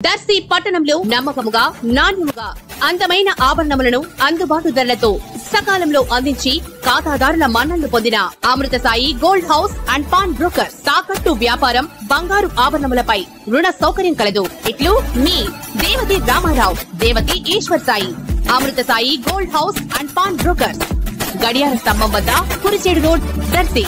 దర్శి పట్టణంలో నమ్మకముగా నాణ్యముగా అందమైన ఆభరణములను అందుబాటు ధరలతో సకాలంలో అందించి ఖాతాదారుల మన్ననలు పొందిన Amrutha Sai gold house and pawn broker తాకట్టు వ్యాపారం బంగారు ఆభరణములపై రుణ సౌకర్యం కలదు. ఇట్లు మీ Devathi Ramarao, Devathi Eshwar Sai. Amrutha Sai gold house and pawn broker, గడియార స్తంభం వద్ద కురిచేడు రోడ్, దర్శి.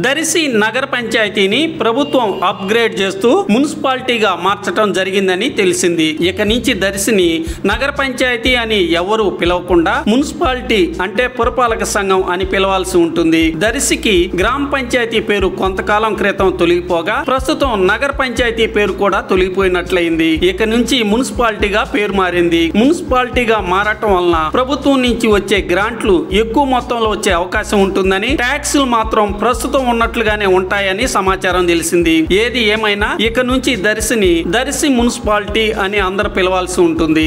దర్శి నగర పంచాయతీని ప్రభుత్వం అప్గ్రేడ్ చేస్తూ మున్సిపాలిటీగా మార్చడం జరిగిందని తెలిసింది. ఇక నుంచి దర్శిని నగర పంచాయతీ అని ఎవరు పిలవకుండా మున్సిపాలిటీ అంటే పురపాలక సంఘం అని పిలవాల్సి ఉంటుంది. దర్శికి గ్రామ పంచాయతీ పేరు కొంతకాలం క్రితం తొలగిపోగా ప్రస్తుతం నగర పంచాయతీ పేరు కూడా తొలగిపోయినట్లయింది. ఇక నుంచి మున్సిపాలిటీగా పేరు మారింది. మున్సిపాలిటీగా మారటం వలన ప్రభుత్వం నుంచి వచ్చే గ్రాంట్లు ఎక్కువ మొత్తంలో వచ్చే అవకాశం ఉంటుందని, ట్యాక్సులు మాత్రం ప్రస్తుతం ఉన్నట్లుగానే ఉంటాయని సమాచారం తెలిసింది. ఏది ఏమైనా ఇక నుంచి దర్శి మున్సిపాలిటీ అని అందరూ పిలవాల్సి ఉంటుంది.